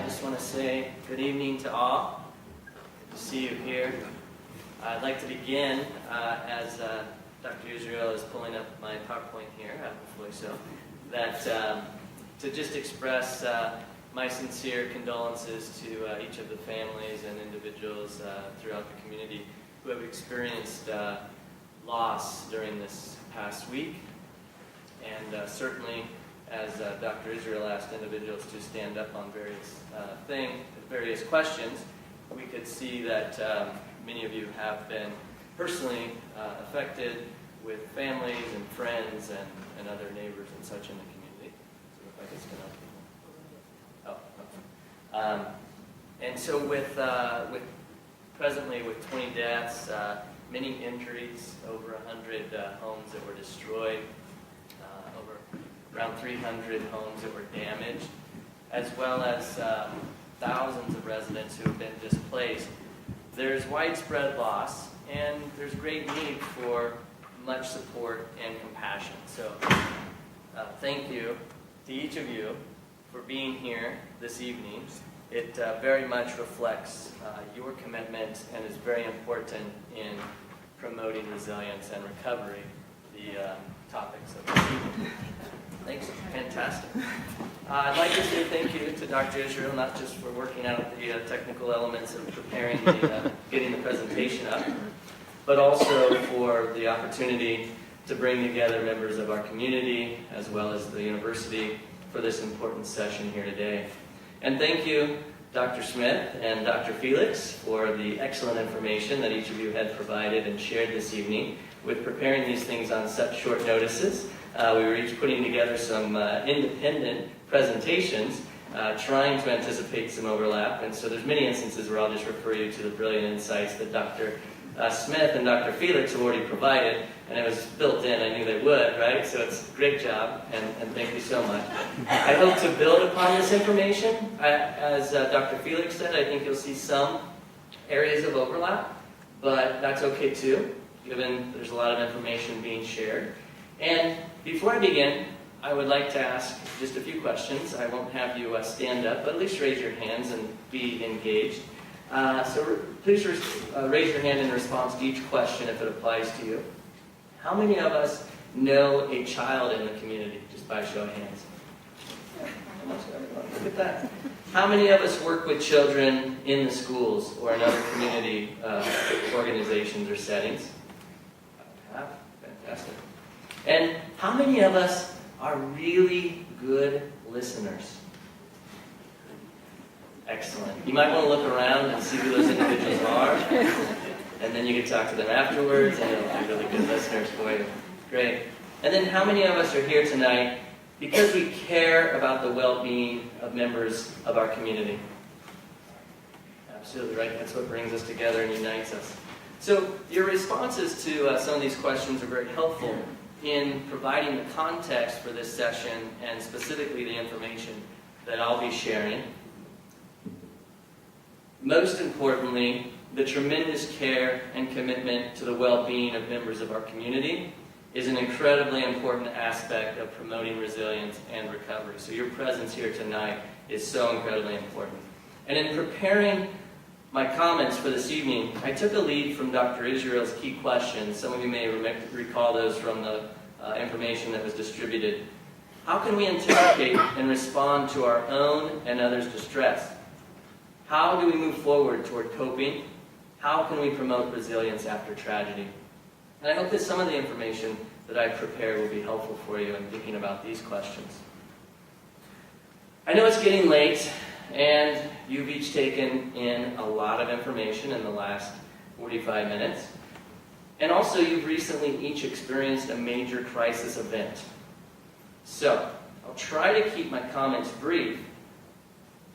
just want to say good evening to all. Good to see you here. I'd like to begin, as Dr. Israel is pulling up my PowerPoint here, hopefully so, that to just express my sincere condolences to each of the families and individuals throughout the community who have experienced loss during this past week. And certainly, as Dr. Israel asked individuals to stand up on various questions, we could see that many of you have been personally affected with families and friends and other neighbors and such in the community. So if I guess and so with presently with 20 deaths, many injuries, over 100 homes that were destroyed, around 300 homes that were damaged, as well as thousands of residents who have been displaced. There's widespread loss, and there's great need for much support and compassion. So thank you to each of you for being here this evening. It very much reflects your commitment and is very important in promoting resilience and recovery, the topics of this evening. Thanks. Fantastic. I'd like to say thank you to Dr. Israel, not just for working out the technical elements of preparing getting the presentation up, but also for the opportunity to bring together members of our community as well as the university for this important session here today. And thank you, Dr. Smith and Dr. Felix, for the excellent information that each of you had provided and shared this evening with preparing these things on such short notices. We were each putting together some independent presentations, trying to anticipate some overlap, and so there's many instances where I'll just refer you to the brilliant insights that Dr. Smith and Dr. Felix have already provided, and it was built in. I knew they would, right? So it's a great job, and thank you so much. I hope to build upon this information. As Dr. Felix said, I think you'll see some areas of overlap, but that's okay too, given there's a lot of information being shared. And before I begin, I would like to ask just a few questions. I won't have you stand up, but at least raise your hands and be engaged. So please raise your hand in response to each question if it applies to you. How many of us know a child in the community, just by a show of hands? Look at that. How many of us work with children in the schools or in other community organizations or settings? Fantastic. And how many of us are really good listeners? Excellent. You might want to look around and see who those individuals are, and then you can talk to them afterwards, and they'll be really good listeners for you. Great. And then how many of us are here tonight because we care about the well-being of members of our community? Absolutely right. That's what brings us together and unites us. So your responses to some of these questions are very helpful in providing the context for this session and specifically the information that I'll be sharing. Most importantly, the tremendous care and commitment to the well-being of members of our community is an incredibly important aspect of promoting resilience and recovery. So your presence here tonight is so incredibly important. And in preparing my comments for this evening, I took a lead from Dr. Israel's key questions. Some of you may recall those from the information that was distributed. How can we anticipate and respond to our own and others' distress? How do we move forward toward coping? How can we promote resilience after tragedy? And I hope that some of the information that I've prepared will be helpful for you in thinking about these questions. I know it's getting late, and you've each taken in a lot of information in the last 45 minutes. And also, you've recently each experienced a major crisis event. So, I'll try to keep my comments brief.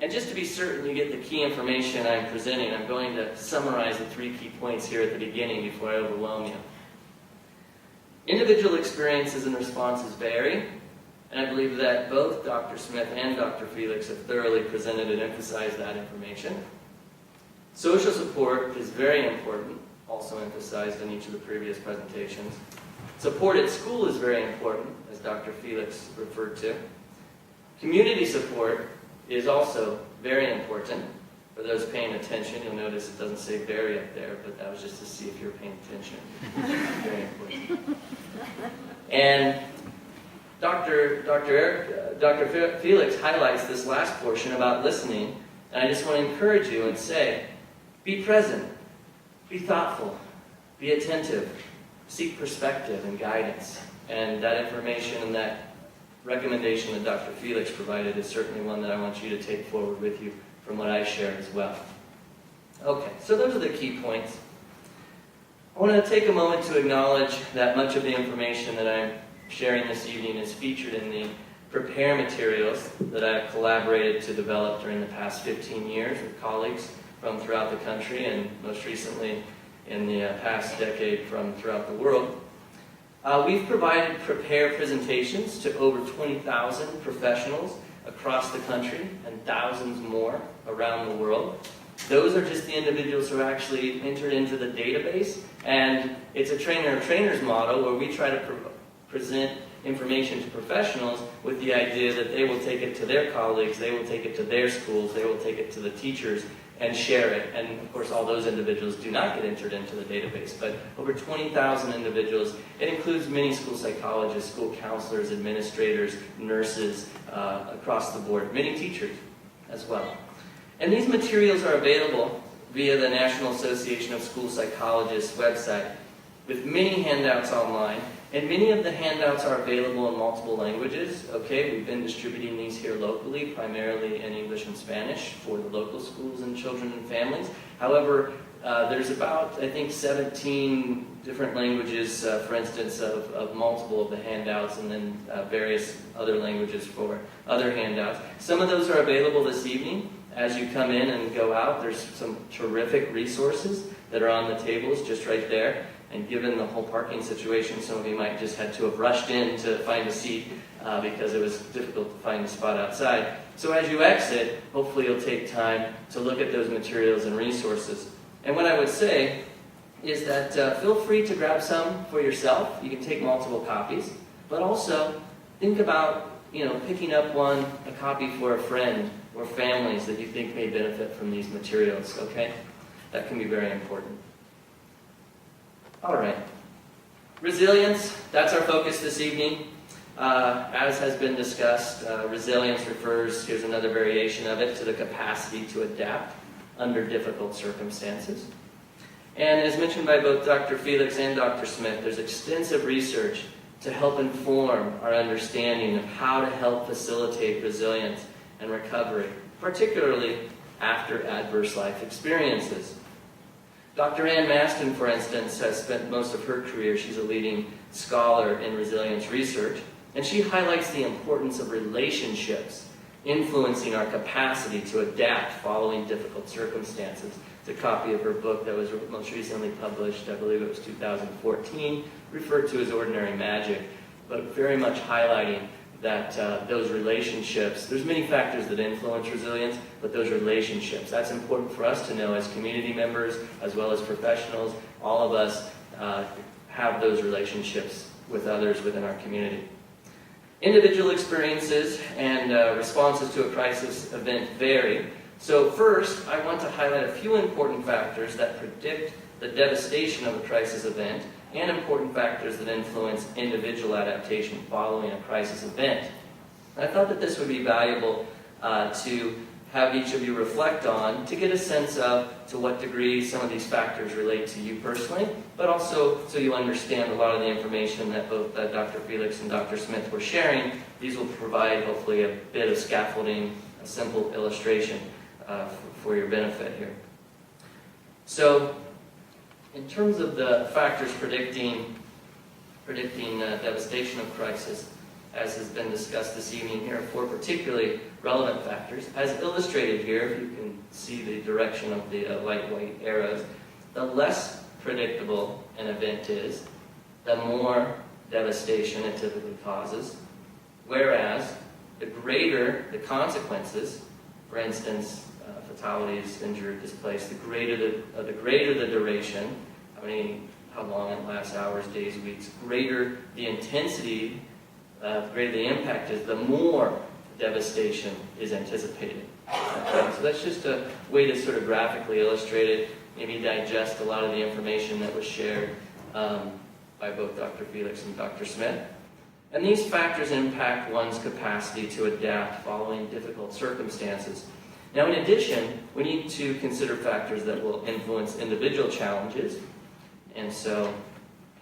And just to be certain you get the key information I'm presenting, I'm going to summarize the 3 key points here at the beginning before I overwhelm you. Individual experiences and responses vary, and I believe that both Dr. Smith and Dr. Felix have thoroughly presented and emphasized that information. Social support is very important, also emphasized in each of the previous presentations. Support at school is very important, as Dr. Felix referred to. Community support is also very important. For those paying attention, you'll notice it doesn't say very up there, but that was just to see if you're paying attention. Very important. And Dr. Felix highlights this last portion about listening, and I just want to encourage you and say, be present, be thoughtful, be attentive, seek perspective and guidance. And that information and that recommendation that Dr. Felix provided is certainly one that I want you to take forward with you from what I shared as well. Okay, so those are the key points. I want to take a moment to acknowledge that much of the information that I'm sharing this evening is featured in the prepare materials that I've collaborated to develop during the past 15 years with colleagues from throughout the country, and most recently in the past decade from throughout the world. We've provided prepare presentations to over 20,000 professionals across the country and thousands more around the world. Those are just the individuals who are actually entered into the database, and it's a trainer of trainers model where we try to present information to professionals with the idea that they will take it to their colleagues, they will take it to their schools, they will take it to the teachers and share it. And of course all those individuals do not get entered into the database, but over 20,000 individuals. It includes many school psychologists, school counselors, administrators, nurses, across the board, many teachers as well. And these materials are available via the National Association of School Psychologists website with many handouts online. And many of the handouts are available in multiple languages. Okay, we've been distributing these here locally, primarily in English and Spanish for the local schools and children and families. However, there's about, I think, 17 different languages, for instance, of multiple of the handouts, and then various other languages for other handouts. Some of those are available this evening. As you come in and go out, there's some terrific resources that are on the tables just right there. And given the whole parking situation, some of you might just had to have rushed in to find a seat because it was difficult to find a spot outside. So as you exit, hopefully you'll take time to look at those materials and resources. And what I would say is that feel free to grab some for yourself. You can take multiple copies, but also think about picking up a copy for a friend or families that you think may benefit from these materials. Okay, that can be very important. All right. Resilience, that's our focus this evening. As has been discussed, resilience refers, here's another variation of it, to the capacity to adapt under difficult circumstances. And as mentioned by both Dr. Felix and Dr. Smith, there's extensive research to help inform our understanding of how to help facilitate resilience and recovery, particularly after adverse life experiences. Dr. Ann Maston, for instance, has spent most of her career, she's a leading scholar in resilience research, and she highlights the importance of relationships influencing our capacity to adapt following difficult circumstances. It's a copy of her book that was most recently published, I believe it was 2014, referred to as Ordinary Magic, but very much highlighting that those relationships, there's many factors that influence resilience, but those relationships, that's important for us to know as community members, as well as professionals. All of us have those relationships with others within our community. Individual experiences and responses to a crisis event vary. So first, I want to highlight a few important factors that predict the devastation of a crisis event and important factors that influence individual adaptation following a crisis event. I thought that this would be valuable to have each of you reflect on to get a sense of to what degree some of these factors relate to you personally, but also so you understand a lot of the information that both Dr. Felix and Dr. Smith were sharing. These will provide hopefully a bit of scaffolding, a simple illustration for your benefit here. So, in terms of the factors predicting devastation of crisis, as has been discussed this evening, here are four particularly relevant factors. As illustrated here, if you can see the direction of the light white arrows, the less predictable an event is, the more devastation it typically causes, whereas the greater the consequences, for instance, fatalities, injured, displaced, the greater the duration, how long it lasts, hours, days, weeks, greater the intensity, greater the impact is, the more devastation is anticipated. Okay, so that's just a way to sort of graphically illustrate it, maybe digest a lot of the information that was shared by both Dr. Felix and Dr. Smith. And these factors impact one's capacity to adapt following difficult circumstances. Now, in addition, we need to consider factors that will influence individual challenges. And so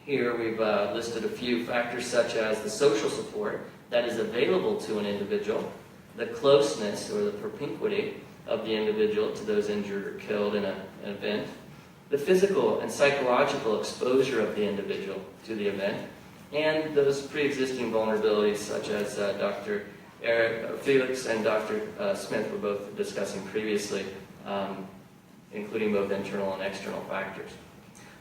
here we've listed a few factors such as the social support that is available to an individual, the closeness or the propinquity of the individual to those injured or killed in an event, the physical and psychological exposure of the individual to the event, and those pre-existing vulnerabilities such as Dr. Felix and Dr. Smith were both discussing previously, including both internal and external factors.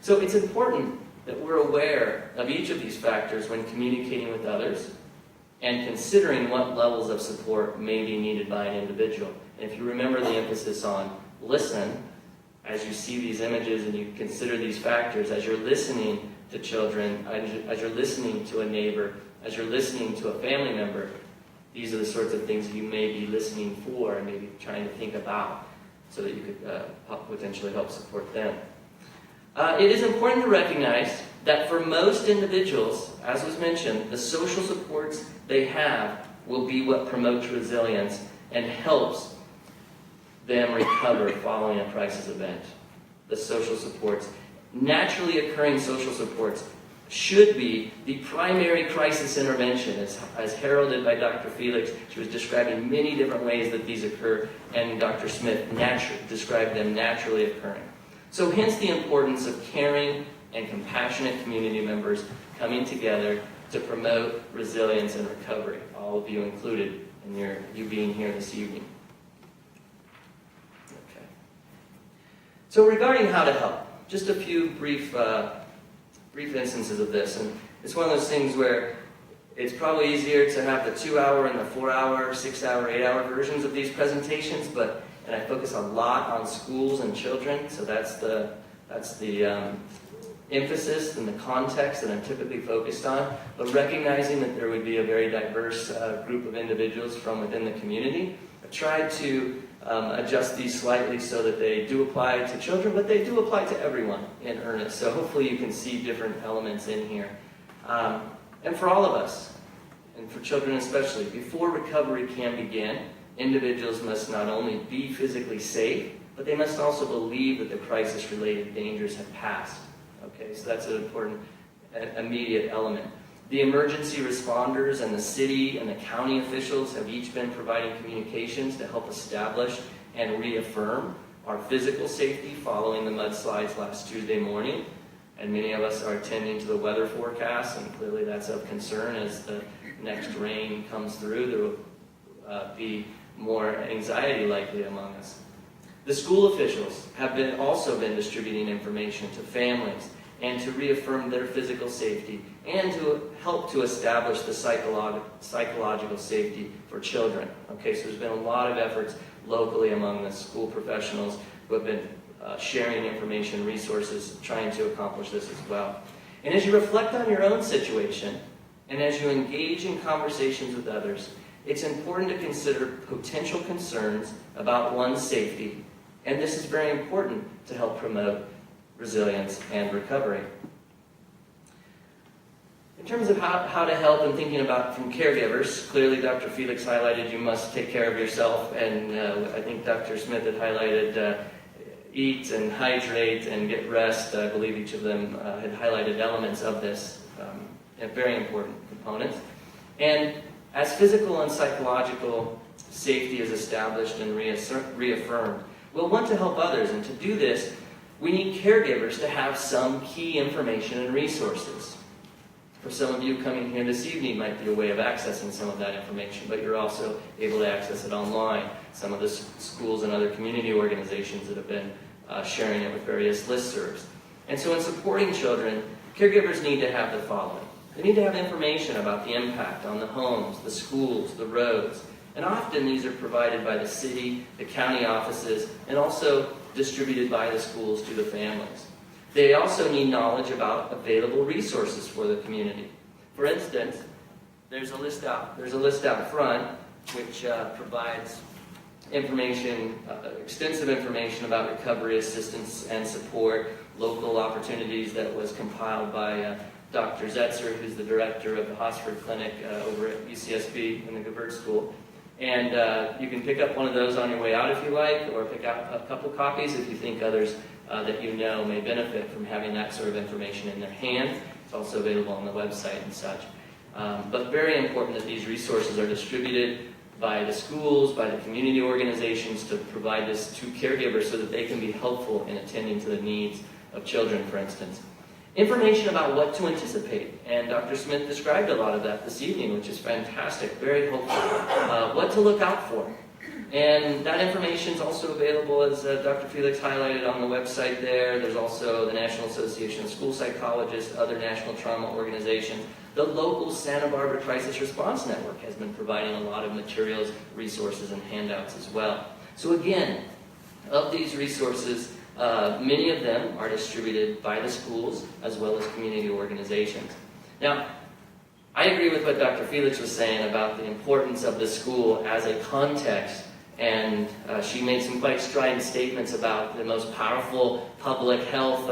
So it's important that we're aware of each of these factors when communicating with others and considering what levels of support may be needed by an individual. And if you remember the emphasis on listen, as you see these images and you consider these factors, as you're listening to children, as you're listening to a neighbor, as you're listening to a family member, these are the sorts of things you may be listening for and maybe trying to think about so that you could potentially help support them. It is important to recognize that for most individuals, as was mentioned, the social supports they have will be what promotes resilience and helps them recover following a crisis event. The social supports, naturally occurring social supports, should be the primary crisis intervention, as heralded by Dr. Felix. She was describing many different ways that these occur, and Dr. Smith described them naturally occurring. So hence the importance of caring and compassionate community members coming together to promote resilience and recovery, all of you included in you being here this evening. Okay. So regarding how to help, just a few brief instances of this. And it's one of those things where it's probably easier to have the 2-hour and the 4-hour, 6-hour, 8-hour versions of these presentations, and I focus a lot on schools and children, so that's the emphasis and the context that I'm typically focused on, but recognizing that there would be a very diverse group of individuals from within the community. I've tried to adjust these slightly so that they do apply to children, but they do apply to everyone in earnest. So hopefully you can see different elements in here. And for all of us, and for children especially, before recovery can begin, individuals must not only be physically safe, but they must also believe that the crisis-related dangers have passed. Okay, so that's an important immediate element. The emergency responders and the city and the county officials have each been providing communications to help establish and reaffirm our physical safety following the mudslides last Tuesday morning. And many of us are attending to the weather forecast, and clearly that's of concern as the next rain comes through. There will be more anxiety likely among us. The school officials have also been distributing information to families and to reaffirm their physical safety and to help to establish the psychological safety for children. Okay, so there's been a lot of efforts locally among the school professionals who have been sharing information, resources, trying to accomplish this as well. And as you reflect on your own situation and as you engage in conversations with others, it's important to consider potential concerns about one's safety, and this is very important to help promote resilience and recovery. In terms of how to help and thinking about from caregivers, clearly Dr. Felix highlighted you must take care of yourself, and I think Dr. Smith had highlighted eat and hydrate and get rest. I believe each of them had highlighted elements of this, very important components. And as physical and psychological safety is established and reaffirmed, we'll want to help others, and to do this, we need caregivers to have some key information and resources. For some of you coming here this evening might be a way of accessing some of that information, but you're also able to access it online. Some of the schools and other community organizations that have been sharing it with various listservs. And so in supporting children, caregivers need to have the following. They need to have information about the impact on the homes, the schools, the roads. And often these are provided by the city, the county offices, and also distributed by the schools to the families. They also need knowledge about available resources for the community. For instance, there's a list out front which provides extensive information about recovery assistance and support, local opportunities that was compiled by Dr. Zetzer, who's the director of the Hosford Clinic over at UCSB in the Gevirtz School. And you can pick up one of those on your way out if you like, or pick out a couple copies if you think others that you know may benefit from having that sort of information in their hand. It's also available on the website and such. But very important that these resources are distributed by the schools, by the community organizations to provide this to caregivers so that they can be helpful in attending to the needs of children, for instance. Information about what to anticipate, and Dr. Smith described a lot of that this evening, which is fantastic, very helpful. What to look out for. And that information is also available, as Dr. Felix highlighted, on the website there. There's also the National Association of School Psychologists, other national trauma organizations. The local Santa Barbara Crisis Response Network has been providing a lot of materials, resources, and handouts as well. So again, of these resources, many of them are distributed by the schools as well as community organizations. Now, I agree with what Dr. Felix was saying about the importance of the school as a context, and she made some quite strident statements about the most powerful public health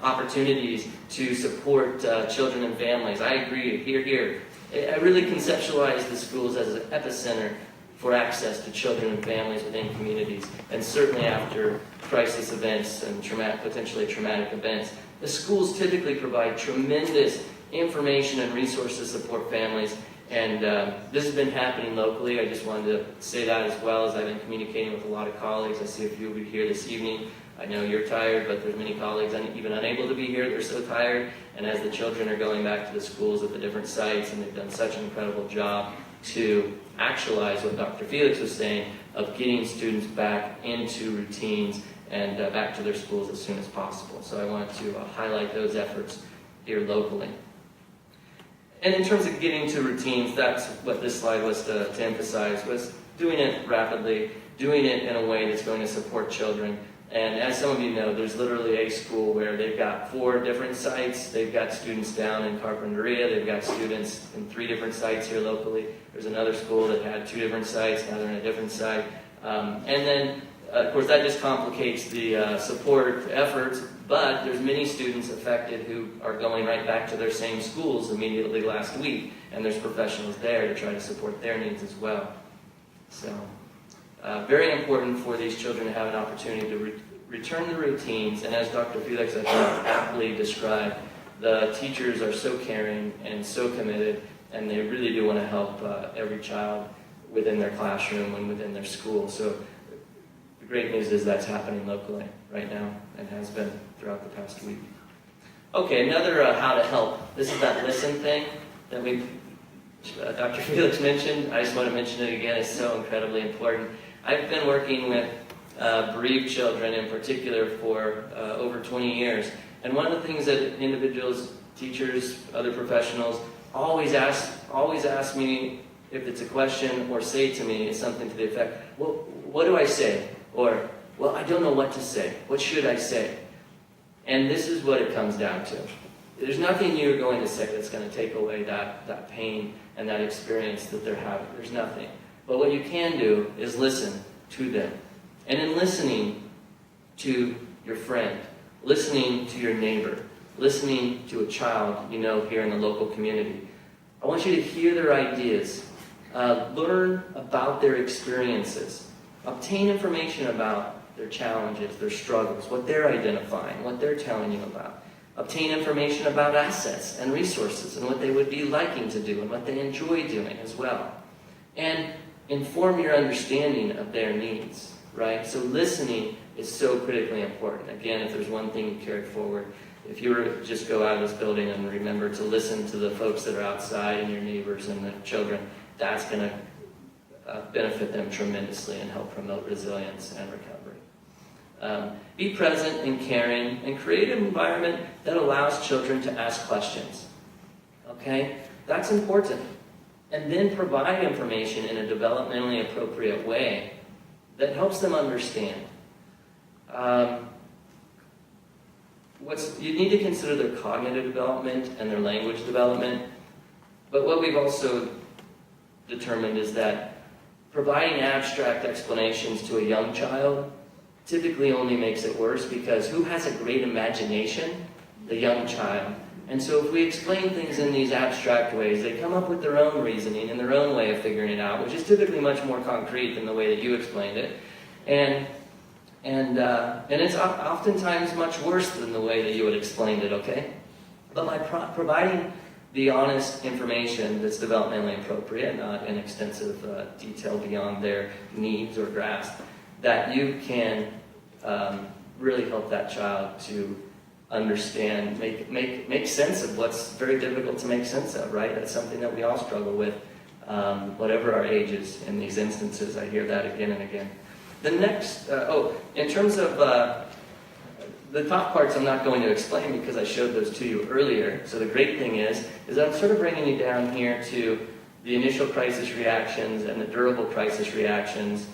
opportunities to support children and families. I agree, here. I really conceptualize the schools as an epicenter for access to children and families within communities, and certainly after crisis events and potentially traumatic events. The schools typically provide tremendous information and resources to support families, and this has been happening locally. I just wanted to say that as well, as I've been communicating with a lot of colleagues. I see a few of you here this evening. I know you're tired, but there's many colleagues even unable to be here. They're so tired, and as the children are going back to the schools at the different sites, and they've done such an incredible job to actualize what Dr. Felix was saying of getting students back into routines and back to their schools as soon as possible. So I wanted to highlight those efforts here locally. And in terms of getting to routines, that's what this slide was to emphasize, was doing it rapidly, doing it in a way that's going to support children. And as some of you know, there's literally a school where they've got 4 different sites. They've got students down in Carpinteria. They've got students in 3 different sites here locally. There's another school that had 2 different sites. Now they're in a different site. And then, of course, that just complicates the support efforts. But there's many students affected who are going right back to their same schools immediately last week. And there's professionals there to try to support their needs as well. So, very important for these children to have an opportunity to return to routines. And as Dr. Felix, I think, aptly described, the teachers are so caring and so committed, and they really do want to help every child within their classroom and within their school. So the great news is that's happening locally right now and has been throughout the past week. Okay, another how to help. This is that listen thing that Dr. Felix mentioned. I just want to mention it again. It's so incredibly important. I've been working with bereaved children in particular for over 20 years. And one of the things that individuals, teachers, other professionals always ask me if it's a question or say to me is something to the effect, well, what do I say? Or, well, I don't know what to say. What should I say? And this is what it comes down to. There's nothing you're going to say that's going to take away that pain and that experience that they're having. There's nothing. But what you can do is listen to them. And in listening to your friend, listening to your neighbor, listening to a child you know here in the local community, I want you to hear their ideas, learn about their experiences, obtain information about their challenges, their struggles, what they're identifying, what they're telling you about. Obtain information about assets and resources and what they would be liking to do and what they enjoy doing as well. And inform your understanding of their needs, right? So listening is so critically important. Again, if there's one thing you carry forward, if you were to just go out of this building and remember to listen to the folks that are outside and your neighbors and the children, that's going to benefit them tremendously and help promote resilience and recovery. Be present and caring and create an environment that allows children to ask questions. Okay? That's important. And then provide information in a developmentally appropriate way that helps them understand. You need to consider their cognitive development and their language development. But what we've also determined is that providing abstract explanations to a young child typically only makes it worse, because who has a great imagination? The young child. And so if we explain things in these abstract ways, they come up with their own reasoning and their own way of figuring it out, which is typically much more concrete than the way that you explained it. And it's oftentimes much worse than the way that you had explained it, okay? But by providing the honest information that's developmentally appropriate, not in extensive detail beyond their needs or grasp, that you can really help that child to understand, make sense of what's very difficult to make sense of, right? That's something that we all struggle with, whatever our ages. In these instances, I hear that again and again. The next, in terms of the top parts, I'm not going to explain because I showed those to you earlier. So the great thing is I'm sort of bringing you down here to the initial crisis reactions and the durable crisis reactions.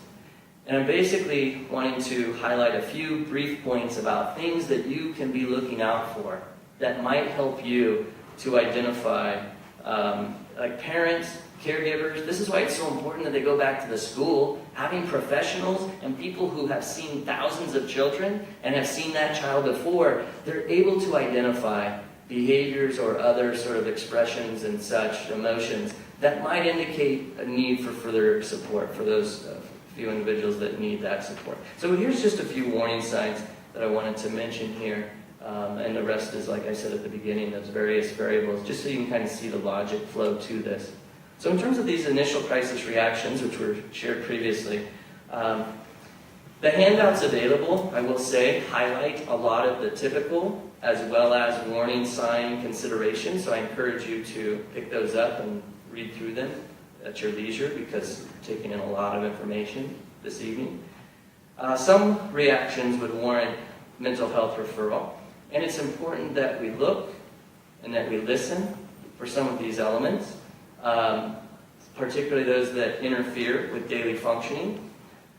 And I'm basically wanting to highlight a few brief points about things that you can be looking out for that might help you to identify, like parents, caregivers. This is why it's so important that they go back to the school. Having professionals and people who have seen thousands of children and have seen that child before, they're able to identify behaviors or other sort of expressions and such emotions that might indicate a need for further support for those few individuals that need that support. So here's just a few warning signs that I wanted to mention here. And the rest is, like I said at the beginning, those various variables, just so you can kind of see the logic flow to this. So in terms of these initial crisis reactions, which were shared previously, the handouts available, I will say, highlight a lot of the typical as well as warning sign considerations. So I encourage you to pick those up and read through them at your leisure, because you're taking in a lot of information this evening. Some reactions would warrant mental health referral, and it's important that we look and that we listen for some of these elements, particularly those that interfere with daily functioning.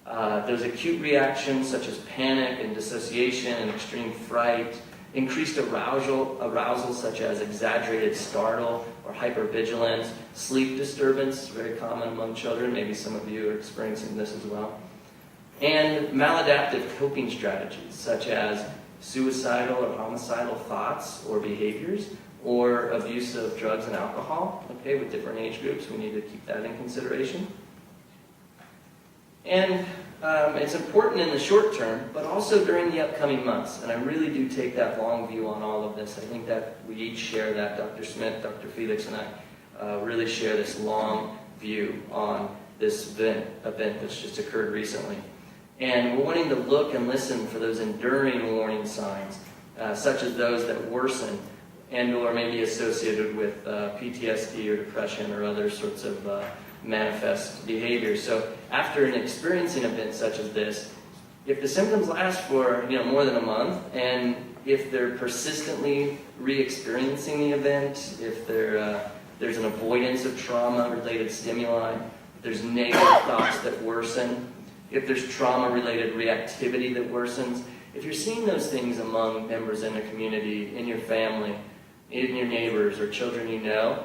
Those acute reactions such as panic and dissociation and extreme fright, increased arousal such as exaggerated startle or hypervigilance, sleep disturbance, very common among children, maybe some of you are experiencing this as well, and maladaptive coping strategies such as suicidal or homicidal thoughts or behaviors, or abuse of drugs and alcohol. Okay, with different age groups, we need to keep that in consideration. And it's important in the short term, but also during the upcoming months. And I really do take that long view on all of this. I think that we each share that. Dr. Smith, Dr. Felix, and I really share this long view on this event that's just occurred recently. And we're wanting to look and listen for those enduring warning signs, such as those that worsen and or may be associated with PTSD or depression or other sorts of manifest behaviors. So after an experiencing event such as this, if the symptoms last for more than a month, and if they're persistently re-experiencing the event, if there's an avoidance of trauma-related stimuli, if there's negative thoughts that worsen, if there's trauma-related reactivity that worsens, if you're seeing those things among members in the community, in your family, in your neighbors or children you know,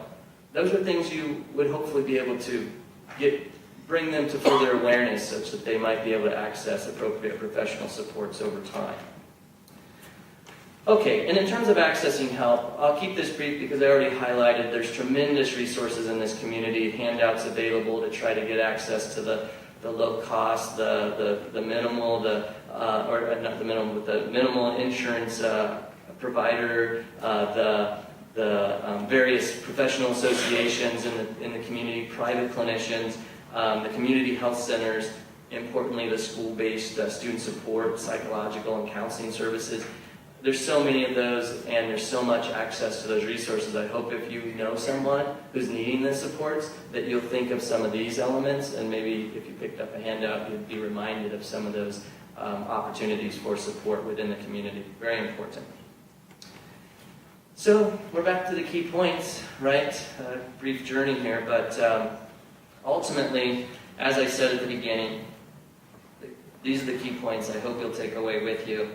those are things you would hopefully be able to bring them to further awareness such that they might be able to access appropriate professional supports over time. Okay, and in terms of accessing help, I'll keep this brief because I already highlighted there's tremendous resources in this community, handouts available to try to get access to the low cost, the minimal, or not the minimal, but the minimal insurance provider, the various professional associations in the community, private clinicians, the community health centers, importantly the school-based student support, psychological and counseling services. There's so many of those, and there's so much access to those resources. I hope if you know someone who's needing the supports, that you'll think of some of these elements, and maybe if you picked up a handout, you'd be reminded of some of those opportunities for support within the community. Very important. So we're back to the key points, right? Brief journey here, but ultimately, as I said at the beginning, these are the key points I hope you'll take away with you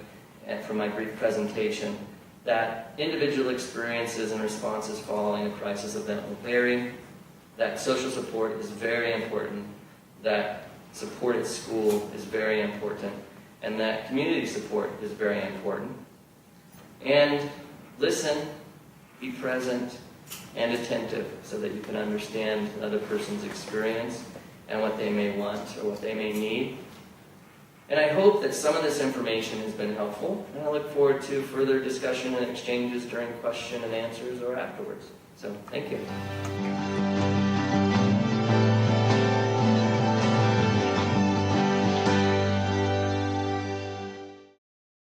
from my brief presentation, that individual experiences and responses following a crisis event will vary, that social support is very important, that support at school is very important, and that community support is very important. And listen, be present, and attentive so that you can understand another person's experience and what they may want or what they may need. And I hope that some of this information has been helpful, and I look forward to further discussion and exchanges during question and answers or afterwards. So, thank you.